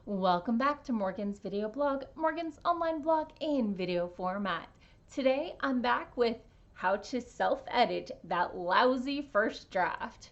Welcome back to Morgan's video blog, Morgan's online blog in video format. Today I'm back with how to self-edit that lousy first draft.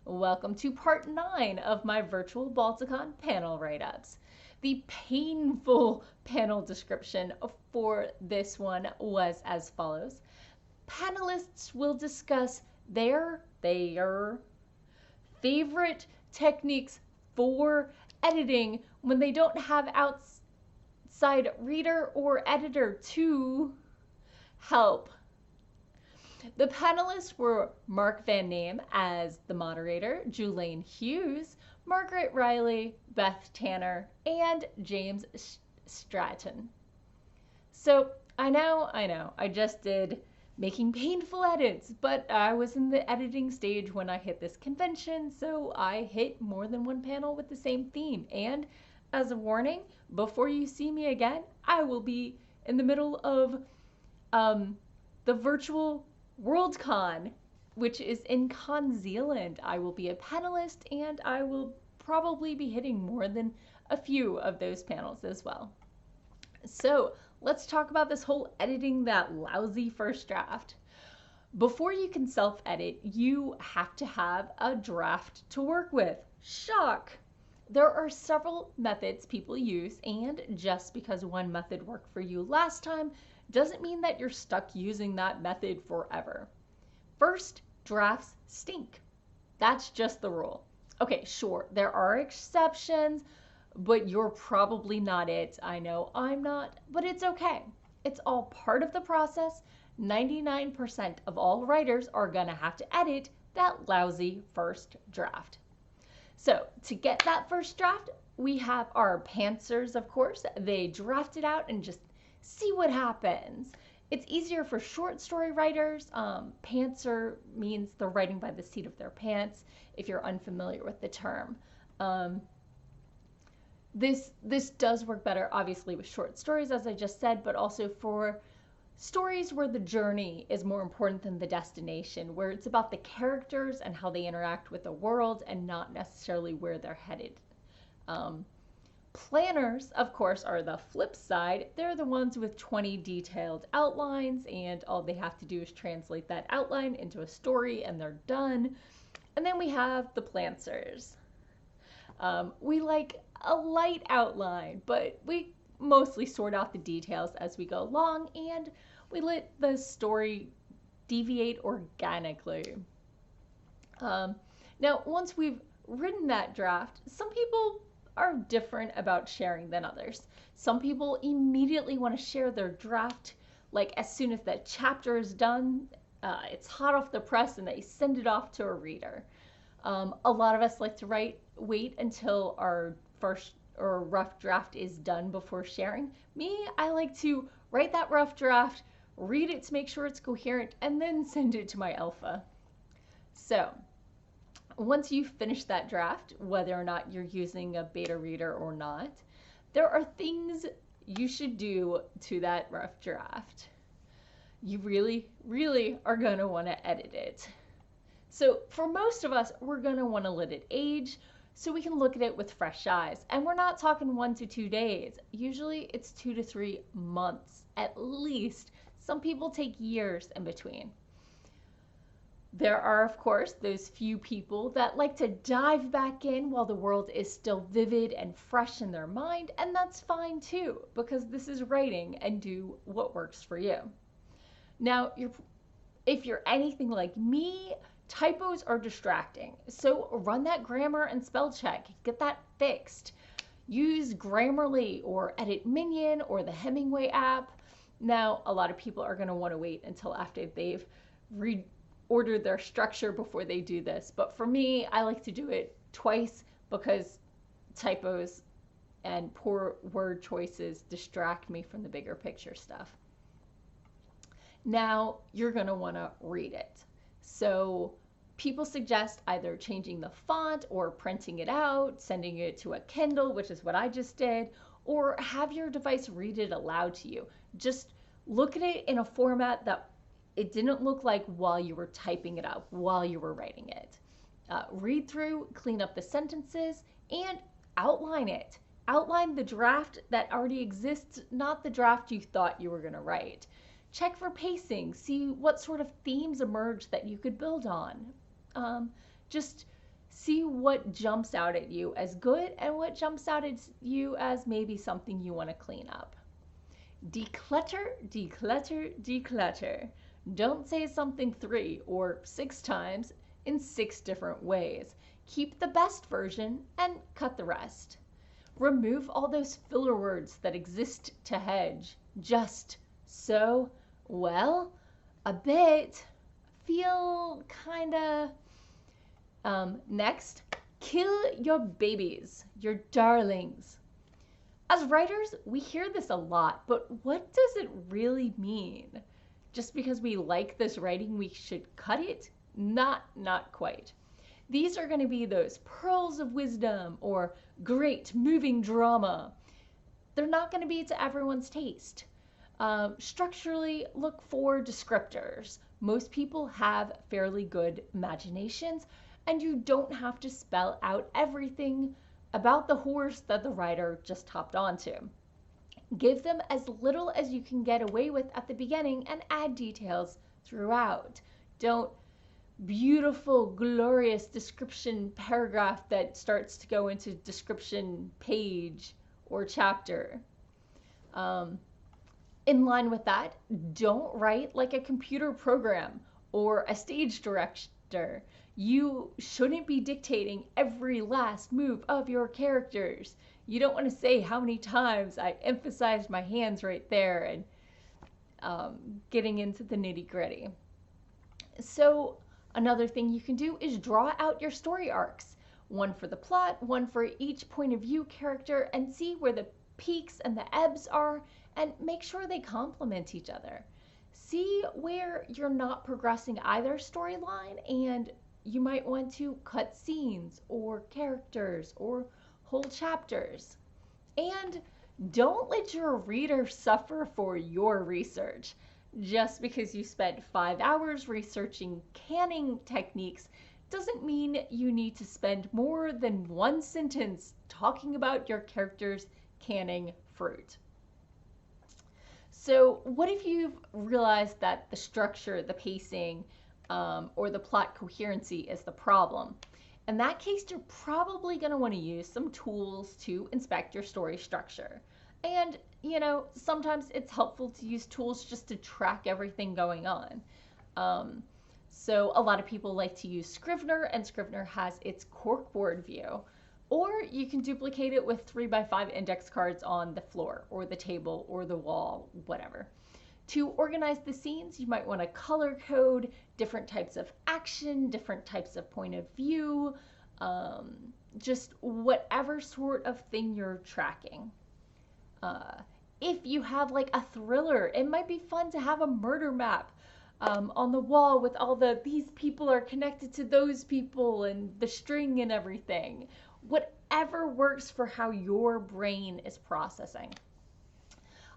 Welcome to part 9 of my virtual Balticon panel write-ups. The painful panel description for this one was as follows. Panelists will discuss their favorite techniques for editing when they don't have outside reader or editor to help. The panelists were Mark Van Name as the moderator, Julaine Hughes, Margaret Riley, Beth Tanner, and James Stratton. So I know, I just did making painful edits, but I was in the editing stage when I hit this convention, so I hit more than one panel with the same theme. And as a warning, before you see me again, I will be in the middle of the virtual WorldCon, which is in New Zealand. I will be a panelist, and I will probably be hitting more than a few of those panels as well. So let's talk about this whole editing that lousy first draft. Before you can self-edit, you have to have a draft to work with. Shock! There are several methods people use, and just because one method worked for you last time doesn't mean that you're stuck using that method forever. First, drafts stink. That's just the rule. Okay, sure, there are exceptions, but you're probably not it. I know I'm not, but it's okay. It's all part of the process. 99% of all writers are gonna have to edit that lousy first draft. So to get that first draft, we have our pantsers, of course. They draft it out and just see what happens. It's easier for short story writers. Pantser means they're writing by the seat of their pants, if you're unfamiliar with the term. This does work better, obviously, with short stories, as I just said, but also for stories where the journey is more important than the destination, where it's about the characters and how they interact with the world and not necessarily where they're headed. Planners, of course, are the flip side. They're the ones with 20 detailed outlines, and all they have to do is translate that outline into a story, and they're done. And then we have the plantsers. We like a light outline, but we mostly sort out the details as we go along, and we let the story deviate organically. Now, once we've written that draft, some people are different about sharing than others. Some people immediately want to share their draft, like as soon as that chapter is done, it's hot off the press and they send it off to a reader. A lot of us like to wait until our first or rough draft is done before sharing. Me, I like to write that rough draft, read it to make sure it's coherent, and then send it to my alpha. So once you finish that draft, whether or not you're using a beta reader or not, there are things you should do to that rough draft. You really, really are going to want to edit it. So for most of us, we're going to want to let it age so we can look at it with fresh eyes. And we're not talking 1 to 2 days. Usually it's 2 to 3 months at least. Some people take years in between. There are, of course, those few people that like to dive back in while the world is still vivid and fresh in their mind, and that's fine too, because this is writing, and do what works for you. Now, if you're anything like me, typos are distracting, so run that grammar and spell check. Get that fixed. Use Grammarly or Edit Minion or the Hemingway app. Now, a lot of people are going to want to wait until after they've ordered their structure before they do this, but for me, I like to do it twice because typos and poor word choices distract me from the bigger picture stuff. Now, you're going to want to read it. So people suggest either changing the font or printing it out, sending it to a Kindle, which is what I just did, or have your device read it aloud to you. Just look at it in a format that it didn't look like while you were typing it out, while you were writing it. Read through, clean up the sentences, and outline it. Outline the draft that already exists, not the draft you thought you were going to write. Check for pacing, see what sort of themes emerge that you could build on. Just see what jumps out at you as good and what jumps out at you as maybe something you want to clean up. Declutter, declutter, declutter. Don't say something 3 or 6 times in 6 different ways. Keep the best version and cut the rest. Remove all those filler words that exist to hedge. Just, so, well, a bit, feel, kinda. Next, kill your babies, your darlings. As writers, we hear this a lot, but what does it really mean? Just because we like this writing, we should cut it? Not quite. These are going to be those pearls of wisdom or great moving drama. They're not going to be to everyone's taste. Structurally, look for descriptors. Most people have fairly good imaginations, and you don't have to spell out everything about the horse that the writer just hopped onto. Give them as little as you can get away with at the beginning and add details throughout. Don't beautiful, glorious description paragraph that starts to go into description page or chapter. In line with that, don't write like a computer program or a stage director. You shouldn't be dictating every last move of your characters. You don't want to say how many times I emphasized my hands right there and getting into the nitty gritty. So another thing you can do is draw out your story arcs. One for the plot, one for each point of view character, and see where the peaks and the ebbs are, and make sure they complement each other. See where you're not progressing either storyline, and you might want to cut scenes or characters or whole chapters. And don't let your reader suffer for your research. Just because you spent 5 hours researching canning techniques doesn't mean you need to spend more than 1 sentence talking about your character's canning fruit. So what if you've realized that the structure, the pacing, or the plot coherency is the problem? In that case, you're probably going to want to use some tools to inspect your story structure. And, sometimes it's helpful to use tools just to track everything going on. So a lot of people like to use Scrivener, and Scrivener has its corkboard view. Or you can duplicate it with 3x5 index cards on the floor or the table or the wall, whatever. To organize the scenes, you might want to color code different types of action, different types of point of view, just whatever sort of thing you're tracking. If you have like a thriller, it might be fun to have a murder map on the wall with all these people are connected to those people and the string and everything. Whatever works for how your brain is processing.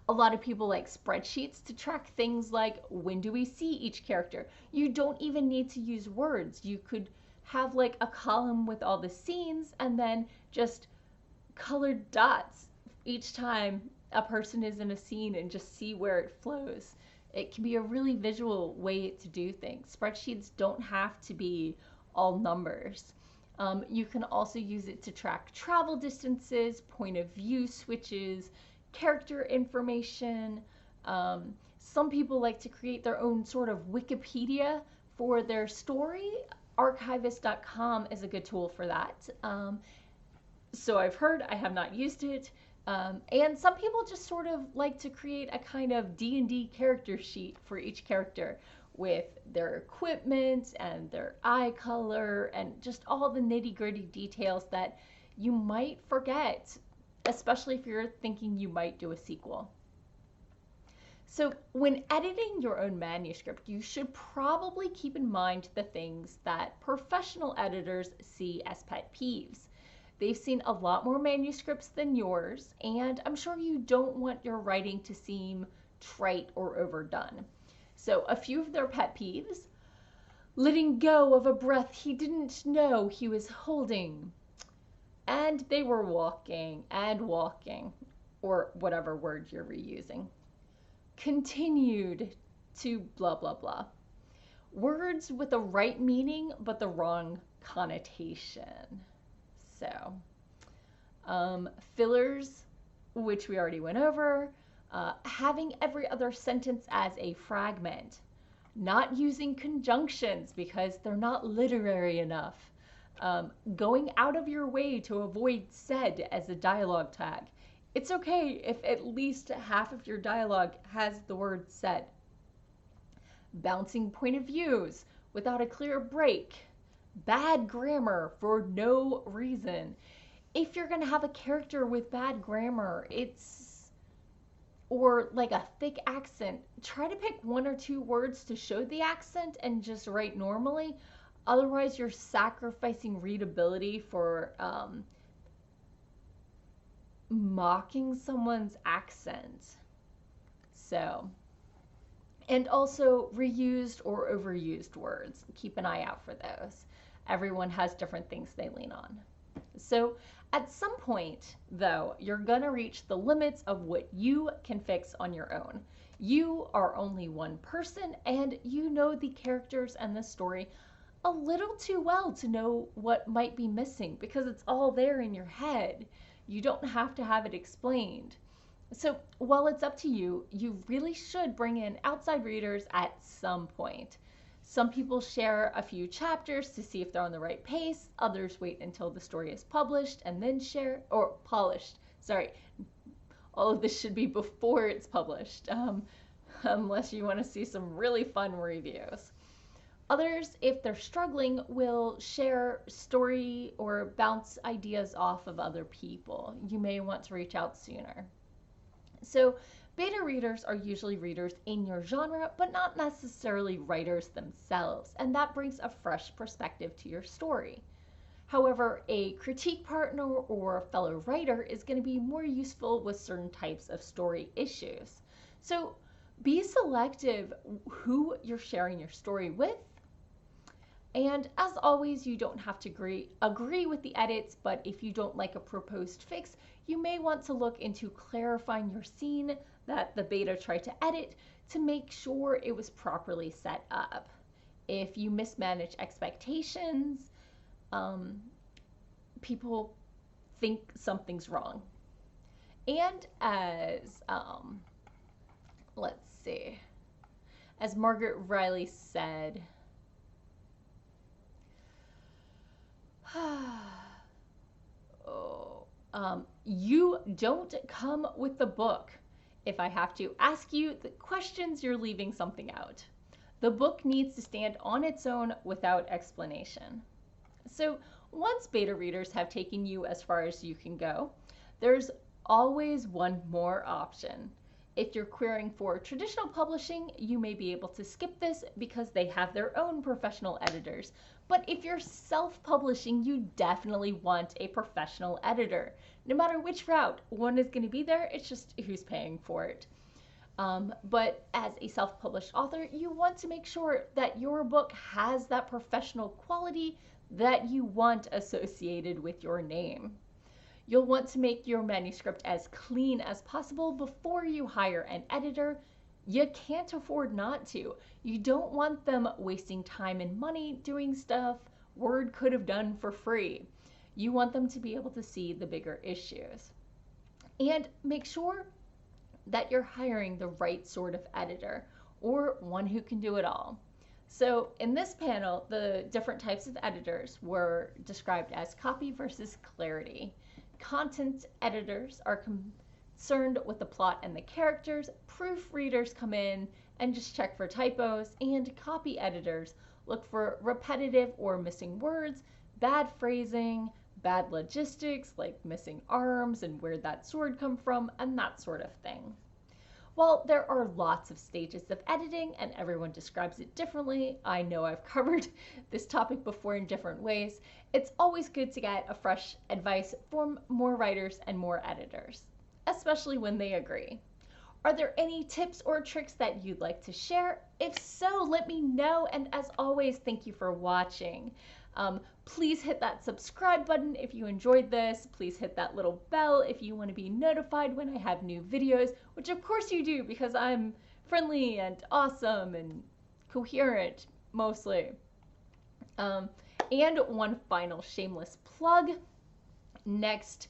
A lot of people like spreadsheets to track things like when do we see each character. You don't even need to use words. You could have like a column with all the scenes and then just colored dots each time a person is in a scene and just see where it flows. It can be a really visual way to do things. Spreadsheets don't have to be all numbers. You can also use it to track travel distances, point of view switches, character information. Some people like to create their own sort of Wikipedia for their story. Archivist.com is a good tool for that. So I've heard, I have not used it. And some people just sort of like to create a kind of D&D character sheet for each character with their equipment and their eye color and just all the nitty-gritty details that you might forget, especially if you're thinking you might do a sequel. So when editing your own manuscript, you should probably keep in mind the things that professional editors see as pet peeves. They've seen a lot more manuscripts than yours, and I'm sure you don't want your writing to seem trite or overdone. So a few of their pet peeves: letting go of a breath he didn't know he was holding, and they were walking and walking, or whatever word you're reusing. Continued to blah, blah, blah. Words with the right meaning, but the wrong connotation. So, fillers, which we already went over, having every other sentence as a fragment, not using conjunctions because they're not literary enough, going out of your way to avoid said as a dialogue tag. It's okay if at least half of your dialogue has the word said. Bouncing point of views without a clear break. Bad grammar for no reason. If you're going to have a character with bad grammar, or like a thick accent, try to pick one or two words to show the accent and just write normally. Otherwise, you're sacrificing readability for mocking someone's accent. So, and also reused or overused words. Keep an eye out for those. Everyone has different things they lean on. So at some point, though, you're going to reach the limits of what you can fix on your own. You are only one person, and you know the characters and the story a little too well to know what might be missing because it's all there in your head. You don't have to have it explained. So while it's up to you, you really should bring in outside readers at some point. Some people share a few chapters to see if they're on the right pace. Others wait until the story is published and then share, or polished. Sorry, all of this should be before it's published, unless you want to see some really fun reviews. Others, if they're struggling, will share story or bounce ideas off of other people. You may want to reach out sooner. So beta readers are usually readers in your genre, but not necessarily writers themselves, and that brings a fresh perspective to your story. However, a critique partner or a fellow writer is going to be more useful with certain types of story issues. So be selective who you're sharing your story with. And as always, you don't have to agree with the edits, but if you don't like a proposed fix, you may want to look into clarifying your scene that the beta tried to edit to make sure it was properly set up. If you mismanage expectations, people think something's wrong. And as, let's see, as Margaret Riley said, you don't come with the book. If I have to ask you the questions, you're leaving something out. The book needs to stand on its own without explanation. So once beta readers have taken you as far as you can go, there's always one more option. If you're querying for traditional publishing, you may be able to skip this because they have their own professional editors. But if you're self-publishing, you definitely want a professional editor. No matter which route, one is going to be there, it's just who's paying for it. But as a self-published author, you want to make sure that your book has that professional quality that you want associated with your name. You'll want to make your manuscript as clean as possible before you hire an editor. You can't afford not to. You don't want them wasting time and money doing stuff Word could have done for free. You want them to be able to see the bigger issues. And make sure that you're hiring the right sort of editor or one who can do it all. So in this panel, the different types of editors were described as copy versus clarity. Content editors are concerned with the plot and the characters. Proofreaders come in and just check for typos, and copy editors look for repetitive or missing words, bad phrasing, bad logistics like missing arms and where'd that sword come from, and that sort of thing. While there are lots of stages of editing and everyone describes it differently, I know I've covered this topic before in different ways, it's always good to get a fresh advice from more writers and more editors, especially when they agree. Are there any tips or tricks that you'd like to share? If so, let me know, and as always, thank you for watching. Please hit that subscribe button if you enjoyed this. Please hit that little bell if you want to be notified when I have new videos, which of course you do because I'm friendly and awesome and coherent mostly. And one final shameless plug. Next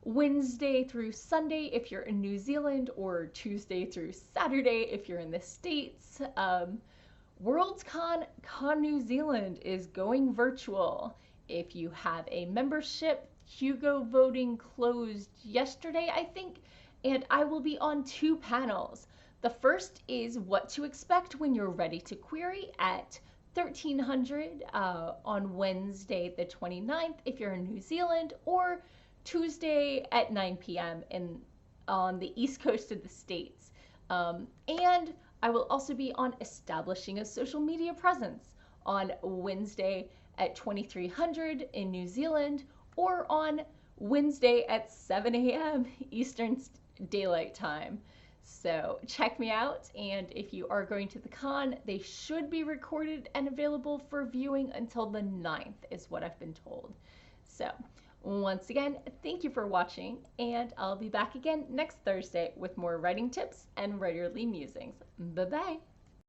Wednesday through Sunday if you're in New Zealand, or Tuesday through Saturday if you're in the States, WorldsCon New Zealand is going virtual. If you have a membership, Hugo voting closed yesterday, I think, and I will be on 2 panels. The first is what to expect when you're ready to query at 1300 on Wednesday the 29th if you're in New Zealand, or Tuesday at 9 p.m. on the East Coast of the States. And I will also be on establishing a social media presence on Wednesday at 2300 in New Zealand, or on Wednesday at 7 a.m. Eastern Daylight Time. So check me out, and if you are going to the con, they should be recorded and available for viewing until the 9th is what I've been told. So once again, thank you for watching, and I'll be back again next Thursday with more writing tips and writerly musings. Bye-bye.